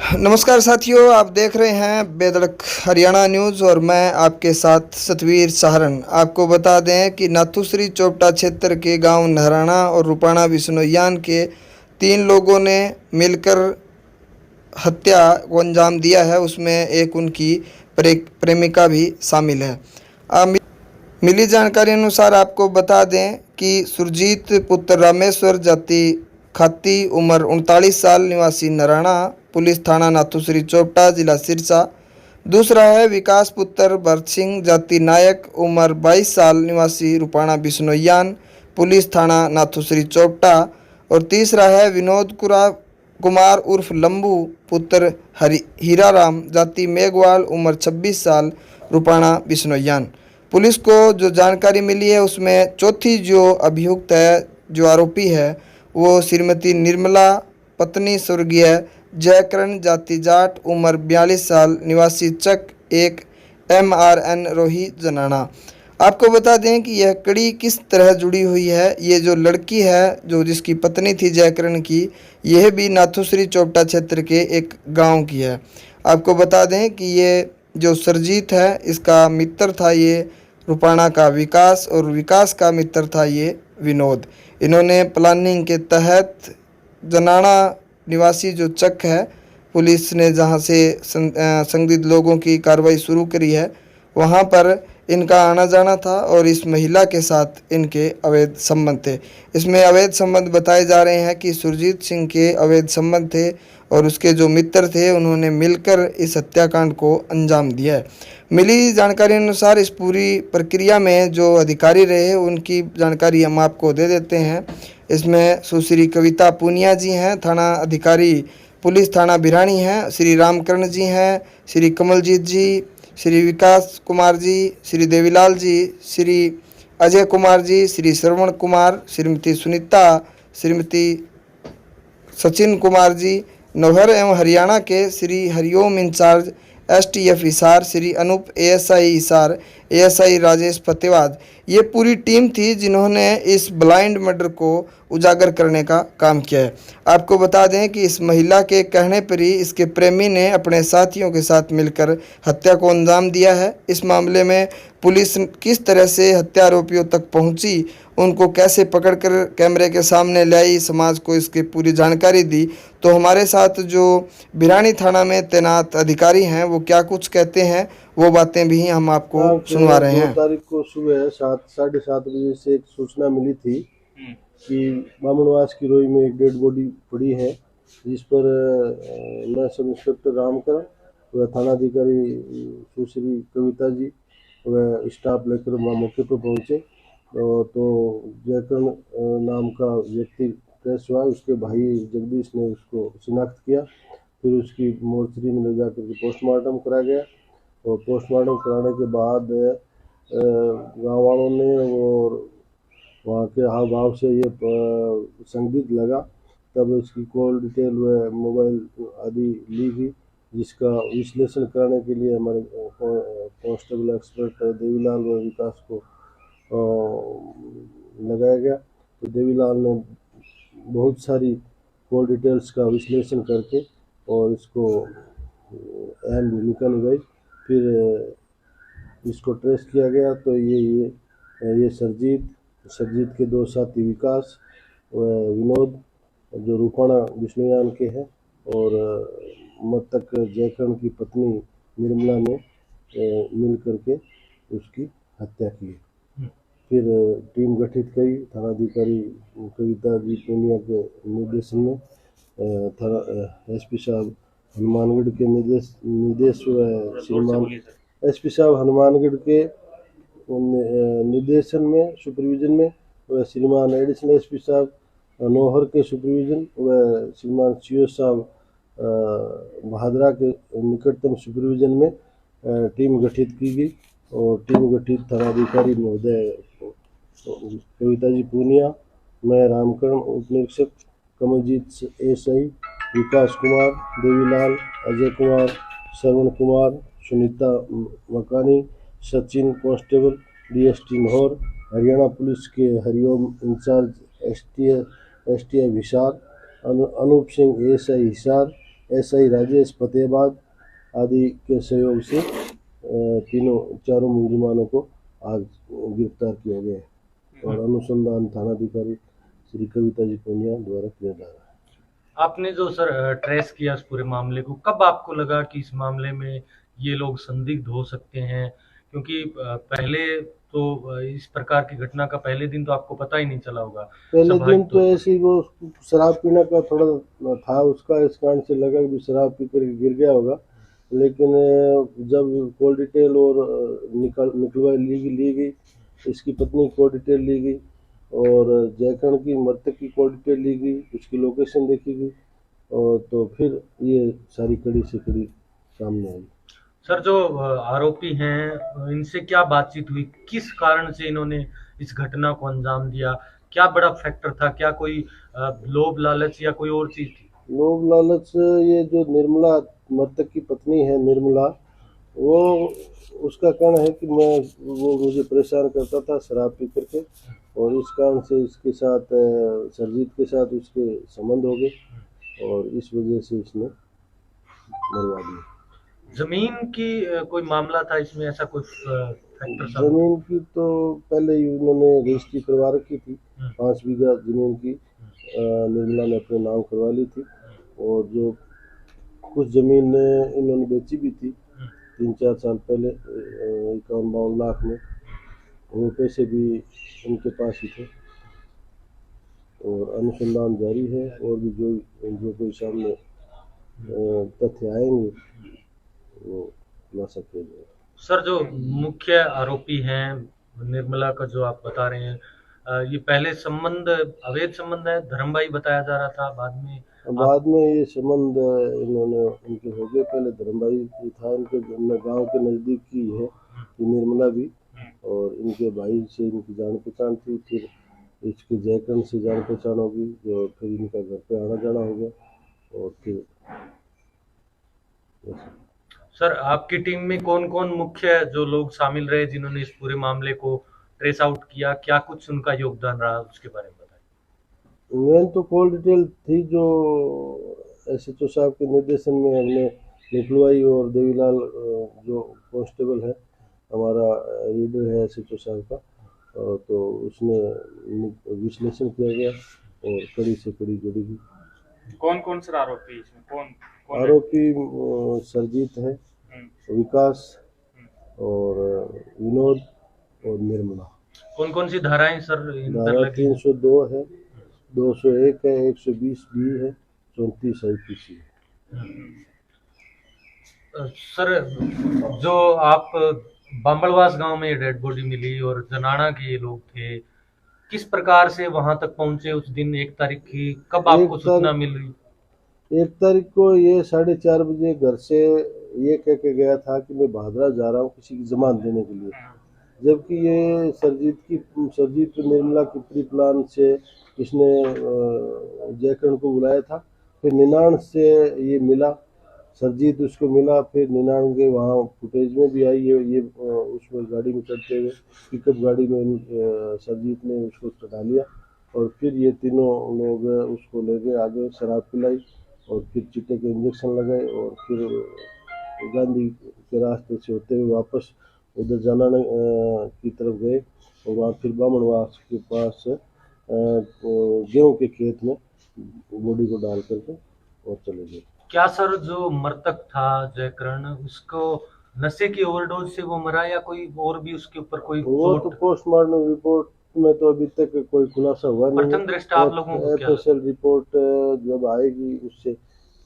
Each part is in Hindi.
नमस्कार साथियों, आप देख रहे हैं बेधड़क हरियाणा न्यूज़ और मैं आपके साथ सतवीर सहारण। आपको बता दें कि नाथुश्री चोपटा क्षेत्र के गांव नहराना और रुपाना बिश्नोईयान के 3 लोगों ने मिलकर हत्या को अंजाम दिया है। उसमें एक उनकी प्रेमिका भी शामिल है। मिली जानकारी अनुसार आपको बता दें कि सुरजीत पुत्र रामेश्वर जाति खाती उम्र 39 साल निवासी नराणा पुलिस थाना नाथुश्री चोपटा जिला सिरसा। दूसरा है विकास पुत्र भरत सिंह जाति नायक उम्र 22 साल निवासी रुपाना बिश्नोईयान पुलिस थाना नाथुश्री चोपटा। और तीसरा है विनोद कुमार उर्फ लंबू पुत्र हीराराम जाति मेघवाल उम्र 26 साल रुपाना बिश्नोईयान। पुलिस को जो जानकारी मिली है उसमें चौथी जो अभियुक्त है, जो आरोपी है, वो श्रीमती निर्मला पत्नी स्वर्गीय जयकरण जाति जाट उम्र 42 साल निवासी चक एक MRN रोही जनाना। आपको बता दें कि यह कड़ी किस तरह जुड़ी हुई है। ये जो लड़की है, जो जिसकी पत्नी थी जयकरण की, यह भी नाथुश्री चोपटा क्षेत्र के एक गांव की है। आपको बता दें कि ये जो सरजीत है, इसका मित्र था ये रुपाना का विकास और विकास का मित्र था ये विनोद। इन्होंने प्लानिंग के तहत जनाना निवासी जो चक है, पुलिस ने जहां से संदिग्ध लोगों की कार्रवाई शुरू करी है, वहां पर इनका आना जाना था और इस महिला के साथ इनके अवैध संबंध थे। इसमें अवैध संबंध बताए जा रहे हैं कि सुरजीत सिंह के अवैध संबंध थे और उसके जो मित्र थे उन्होंने मिलकर इस हत्याकांड को अंजाम दिया है। मिली जानकारी अनुसार इस पूरी प्रक्रिया में जो अधिकारी रहे उनकी जानकारी हम आपको दे देते हैं। इसमें सुश्री कविता पूनिया जी हैं, थाना अधिकारी पुलिस थाना भिरानी हैं, श्री रामकरण जी हैं, श्री कमलजीत जी, श्री विकास कुमार जी, श्री देवीलाल जी, श्री अजय कुमार जी, श्री श्रवण कुमार, श्रीमती सुनीता, श्रीमती सचिन कुमार जी, नौहर एवं हरियाणा के Shri Hariom in charge STF Hisar, Shri Anoop ASI Hisar, ASI Rajesh Fatehabad. ये पूरी टीम थी जिन्होंने इस ब्लाइंड मर्डर को उजागर करने का काम किया है। आपको बता दें कि इस महिला के कहने पर ही इसके प्रेमी ने अपने साथियों के साथ मिलकर हत्या को अंजाम दिया है। इस मामले में पुलिस किस तरह से हत्या आरोपियों तक पहुंची, उनको कैसे पकड़कर कैमरे के सामने लाई, समाज को इसकी पूरी जानकारी दी, तो हमारे साथ जो भिरानी थाना में तैनात अधिकारी हैं वो क्या कुछ कहते हैं, वो बातें भी हम आपको सुनवा रहे हैं। 2 तारीख को सुबह 7-7:30 बजे से एक सूचना मिली थी कि बामनवास की रोई में एक डेड बॉडी पड़ी है, जिस पर मैं सब इंस्पेक्टर रामकरण व थानाधिकारी सुश्री कविता जी व स्टाफ लेकर मौके पर पहुंचे। तो जयकरण नाम का व्यक्ति ट्रेस हुआ, उसके भाई जगदीश ने उसको शिनाख्त किया। फिर उसकी मोर्चरी में ले जाकर के पोस्टमार्टम कराया गया और पोस्टमार्टम कराने के बाद गाँव वालों ने और वहाँ के हाव भाव से ये संदिग्ध लगा। तब उसकी कॉल डिटेल व मोबाइल आदि ली गई, जिसका विश्लेषण करने के लिए हमारे कांस्टेबल एक्सपर्ट देवीलाल व विकास को लगाया गया। तो देवीलाल ने बहुत सारी कॉल डिटेल्स का विश्लेषण करके और इसको अहम भूमिका निभाई। फिर इसको ट्रेस किया गया तो ये सरजीत के 2 साथी विकास व विनोद जो रुपाना बिश्नोईयान के हैं और मृतक जयकरण की पत्नी निर्मला ने मिल करके उसकी हत्या की। फिर टीम गठित करी थानाधिकारी कविता जी पूनिया के निर्देशन में। थाना SP साहब हनुमानगढ़ के निर्देश व श्रीमान SP साहब हनुमानगढ़ के निर्देशन में सुपरविजन में व श्रीमान एडिशनल SP साहब नौहर के सुपरविजन व श्रीमान CO साहब भादरा के निकटतम सुपरविजन में टीम गठित की गई और टीम गठित थानाधिकारी महोदय कविता जी पूनिया, मैं रामकरण उप निरीक्षक, कमलजीत ASI, विकास कुमार, देवीलाल, अजय कुमार, श्रवण Kumar, Sunita Makani, Sachin constable DST Nohar, Haryana police के हरिओम इंचार्ज STF हिसार, अनूप सिंह ASI हिसार, SI राजेश फतेहाबाद आदि के सहयोग से चारों मुलजिमानों को आज गिरफ्तार किया गया है और अनुसंधान थानाधिकारी श्री कविता जी पुनिया द्वारा किया जा रहा है। आपने जो सर ट्रेस किया इस पूरे मामले को, कब आपको लगा कि इस मामले में ये लोग संदिग्ध हो सकते हैं? क्योंकि पहले तो इस प्रकार की घटना का पहले दिन तो आपको पता ही नहीं चला होगा। पहले स्वाभाविक दिन तो तौर पर। ऐसे ही वो शराब पीने का थोड़ा था उसका, इस कारण से लगा कि शराब पी कर गिर गया होगा, लेकिन जब कॉल डिटेल और निकलवा ली गई, इसकी पत्नी की कॉल डिटेल ली गई और जयकर्ण की मृतक की कॉल डिटेल ली गई, उसकी लोकेशन देखी गई और तो फिर ये सारी कड़ी से कड़ी सामने आई। सर जो आरोपी हैं इनसे क्या बातचीत हुई, किस कारण से इन्होंने इस घटना को अंजाम दिया? क्या बड़ा फैक्टर था? क्या कोई लोभ लालच या कोई और चीज थी? लोभ लालच, ये जो निर्मला मृतक की पत्नी है निर्मला, वो उसका कहना है कि वो मुझे परेशान करता था शराब पी करके और इस कारण से इसके साथ सरजीत के साथ उसके संबंध हो गए और इस वजह से उसने मरवा दिया। जमीन की कोई मामला था इसमें, ऐसा कोई फैक्टर सामने? जमीन की तो पहले ही उन्होंने रजिस्ट्री करवा रखी थी, 5 बीघा जमीन की निर्मला ने अपने नाम करवा ली थी और जो कुछ जमीन इन्होंने बेची भी थी 3-4 साल पहले 51-52 लाख में, वो पैसे भी उनके पास ही थे और अनुसंधान जारी है और भी जो कोई सामने तथ्य आएंगे वो खुलासा किया जाएगा। सर जो मुख्य आरोपी हैं निर्मला का जो आप बता रहे हैं, ये पहले संबंध अवैध संबंध है, धर्मभाई बताया जा रहा था, बाद में ये संबंध इन्होंने उनके हो गए। पहले धर्मभाई था, इनके गांव के नज़दीक की है ये निर्मला भी और इनके भाई से इनकी जान पहचान थी, फिर इसके जयकर्ण से जान पहचान होगी, जो फिर इनका घर पे आना जाना हो गया और फिर सर आपकी टीम में कौन कौन मुख्य जो लोग शामिल रहे जिन्होंने इस पूरे मामले को ट्रेस आउट किया, क्या कुछ उनका योगदान रहा, उसके बारे में बताइए। मेन तो कॉल डिटेल थी जो SHO साहब के निर्देशन में हमने निकलवाई और देवीलाल जो कांस्टेबल है हमारा रीडर है SHO साहब का, तो उसने विश्लेषण किया गया और कड़ी से कड़ी जुड़ी गई। कौन कौन सर आरोपी इसमें कौन आरोपी सरजीत है, विकास और विनोद और निर्मला। कौन कौन सी धाराएं सर इन पर धारा लगी? 302 है, 201 है, 120 बी है, 34 IPC है। सर जो आप बांबड़वास गांव में डेड बॉडी मिली और जनाना के ये लोग थे, किस प्रकार से वहां तक पहुंचे उस दिन 1 तारीख की? कब आपको सूचना मिल रही? 1 तारीख को ये 4:30 बजे घर से ये कह के गया था कि मैं भादरा जा रहा हूँ किसी की जमानत देने के लिए, जबकि ये सरजीत निर्मला की प्री प्लान से इसने जयकर्ण को बुलाया था। फिर निनाण से ये मिला, सरजीत उसको मिला, फिर निनाण के वहाँ फुटेज में भी आई ये उसमें गाड़ी में चढ़ते हुए पिकअप गाड़ी में सरजीत ने उसको चढ़ा लिया और फिर ये तीनों लोग उसको ले गए आगे, शराब पिलाई और फिर चिट्टे के इंजेक्शन लगाए और फिर गांधी के रास्ते से होते हुए वापस उधर जनाना की तरफ गए और वहाँ फिर बामणवास के पास गेहूं के खेत में बॉडी को डाल करके और चले गए। क्या सर जो मृतक था जयकर्ण, उसको नशे की ओवरडोज से वो मरा या कोई और भी उसके ऊपर कोई वो तो चोट? पोस्टमार्टम रिपोर्ट में तो अभी तक कोई खुलासा हुआ नहीं प्रथम दृष्टया आप लोगों को क्या FSL रिपोर्ट जब आएगी उससे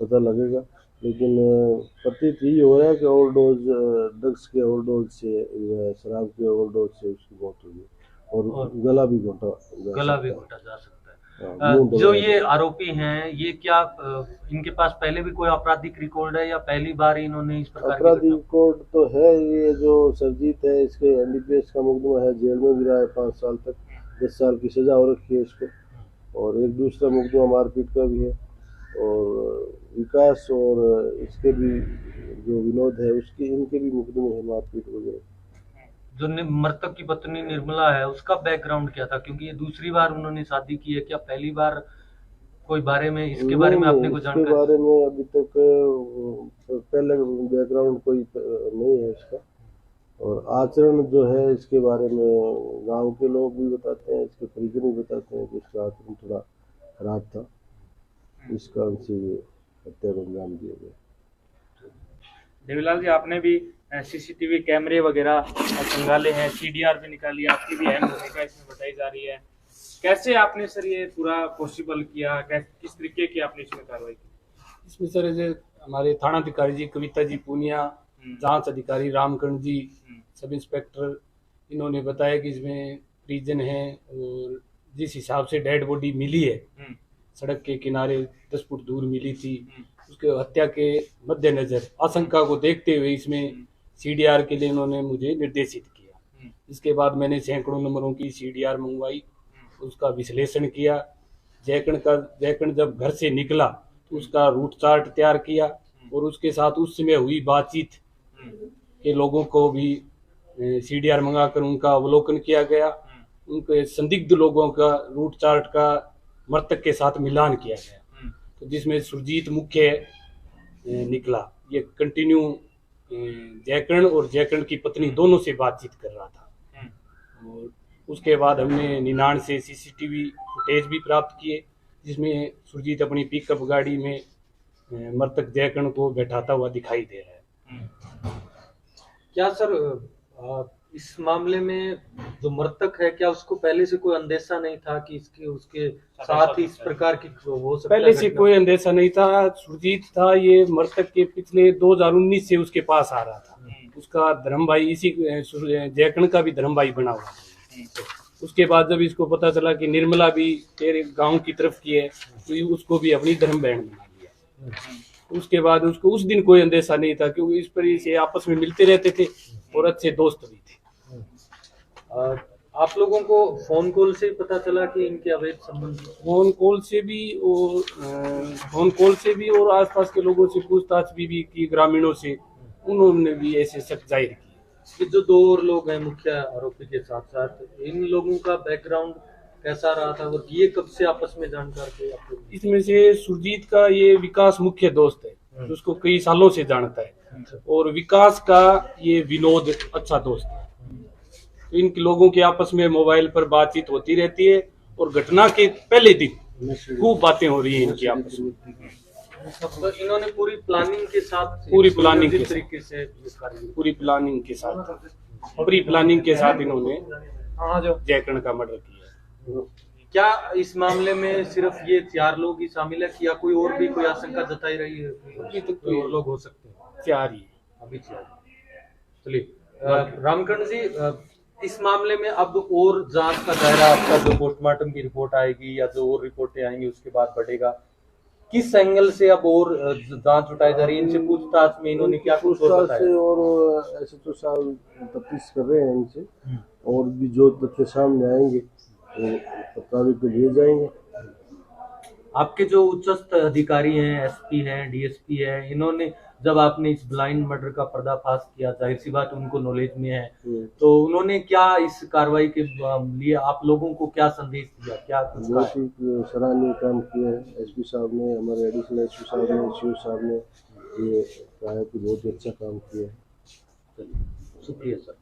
पता लगेगा, लेकिन प्रतीत यही हो रहा है कि ओवरडोज, ड्रग्स के ओवरडोज से, शराब के ओवरडोज से उसकी मौत हुई और गला भी घोटा जा सकता है। जो ये आरोपी हैं ये क्या इनके पास पहले भी कोई आपराधिक रिकॉर्ड है या पहली बार इन्होंने इस प्रकार की आपराधिक रिकॉर्ड तो है। ये जो सरजीत है इसके NDPS का मुकदमा है, जेल में भी रहा है 5 साल तक, 10 साल की सजा हो रखी है इसको और एक दूसरा मुकदमा मारपीट का भी है और विकास और इसके भी जो विनोद है उसके इनके भी मुकदमे है मारपीट वगैरह। जो मृतक की पत्नी निर्मला है उसका बैकग्राउंड क्या था, क्योंकि ये दूसरी बार उन्होंने शादी की है, क्या पहली बार कोई बारे में, इसके बारे में आपने कुछ इसके जानकारी? बारे में अभी तक पहले बैकग्राउंड कोई नहीं है इसका, और आचरण जो है इसके बारे में गांव के लोग भी बताते हैं, इसके परिजन भी बताते हैं कि इसका आचरण थोड़ा खराब था, इस कारण से ये हत्या को अंजाम दिया गया। देवीलाल जी, आपने भी सीसीटीवी कैमरे वगैरह खंगाले हैं, सीडीआर भी निकाली, आपकी भी अहम भूमिका इसमें बताई जा रही है। कैसे आपने सर ये पूरा पॉसिबल किया, किस तरीके की आपने इसमें कार्रवाई की? इसमें सर जो हमारे थाना अधिकारी जी कविता जी पूनिया, जांच अधिकारी रामकरण जी, सब इंस्पेक्टर, इन्होंने बताया कि इसमें परिजन है और जिस हिसाब से डेड बॉडी मिली है सड़क के किनारे 10 फुट दूर मिली थी, उसके हत्या के मद्देनजर आशंका को देखते हुए इसमें सीडीआर के लिए इन्होंने मुझे निर्देशित किया। इसके बाद मैंने सैकड़ों नंबरों की सीडीआर मंगवाई, उसका विश्लेषण किया। जयकण जब घर से निकला तो उसका रूट चार्ट तैयार किया और उसके साथ उस समय हुई बातचीत के लोगों को भी सीडीआर मंगाकर उनका अवलोकन किया गया। उनके संदिग्ध लोगों का रूट चार्ट का मृतक के साथ मिलान किया गया, तो जिसमें सुरजीत मुख्य निकला। ये कंटिन्यू जयकर्ण और जयकर्ण की पत्नी दोनों से बातचीत कर रहा था। और उसके बाद हमने 99 से सीसीटीवी फुटेज भी प्राप्त किए, जिसमें सुरजीत अपनी पिकअप गाड़ी में मृतक जयकर्ण को बैठाता हुआ दिखाई दे रहा है। क्या सर इस मामले में जो मृतक है, क्या उसको पहले से कोई अंदेशा नहीं था कि इसके उसके साथ ही इस प्रकार की हो सकता है? पहले से कोई अंदेशा नहीं था। सुरजीत था ये मृतक के पिछले 2019 से उसके पास आ रहा था। उसका धर्म भाई इसी जयकर्ण का भी धर्म भाई बना हुआ था। उसके बाद जब इसको पता चला कि निर्मला भी तेरे गांव की तरफ की है, तो उसको भी अपनी धर्म बहन बना लिया। उसके बाद उसको उस दिन कोई अंदेशा नहीं था, क्योंकि इस पर से आपस में मिलते रहते थे और अच्छे दोस्त भी थे। आप लोगों को फोन कॉल से पता चला कि इनके अवैध संबंध? फोन कॉल से भी और आसपास के लोगों से पूछताछ भी की, ग्रामीणों से, उन्होंने भी ऐसे शक जाहिर किया। ये जो 2 और लोग हैं मुख्य आरोपी के साथ साथ, इन लोगों का बैकग्राउंड कैसा रहा था और ये कब से आपस में जानकार थे आप लोग? इसमें से सुरजीत का ये विकास मुख्य दोस्त है, जो उसको कई सालों से जानता है, और विकास का ये विनोद अच्छा दोस्त है। तो इन लोगों के आपस में मोबाइल पर बातचीत होती रहती है और घटना के पहले दिन खूब बातें हो रही है इनकी आपस में। तो इन्होंने पूरी प्लानिंग के साथ पूरी प्लानिंग के तरीके से प्री प्लानिंग के साथ इन्होंने जयकर्ण का मर्डर किया। क्या इस मामले में सिर्फ ये 4 लोग ही शामिल है, या कोई और भी कोई आशंका जताई रही है? अभी तक कोई और लोग हो सकते हैं? 4 ही अभी 4। चलिए रामकर्ण जी, इस मामले में अब और जांच का दायरा आपका, जो पोस्टमार्टम की रिपोर्ट आएगी या जो और रिपोर्टें आएंगी उसके बाद बढ़ेगा, किस एंगल से अब और जांच उठाई जा रही है? इनसे पूछताछ में इन्होंने क्या कुछ और बताया? और ऐसे तो साल तफ्तीश कर रहे हैं इनसे, और भी जो तथ्य सामने आएंगे तो कार्रवाई पे लिए जाएंगे। आपके जो उच्चस्थ अधिकारी हैं, एसपी हैं, डीएसपी हैं, इन्होंने जब आपने इस ब्लाइंड मर्डर का पर्दाफाश किया, जाहिर सी बात उनको नॉलेज में है, तो उन्होंने क्या इस कार्रवाई के लिए आप लोगों को क्या संदेश दिया, क्या कुछ कहा? बहुत ही सराहनीय काम किया है एसपी साहब ने, हमारे एडिशनल एसपी साहब ने, सीओ साहब ने, ये कहा कि बहुत ही अच्छा काम किया है। शुक्रिया सर।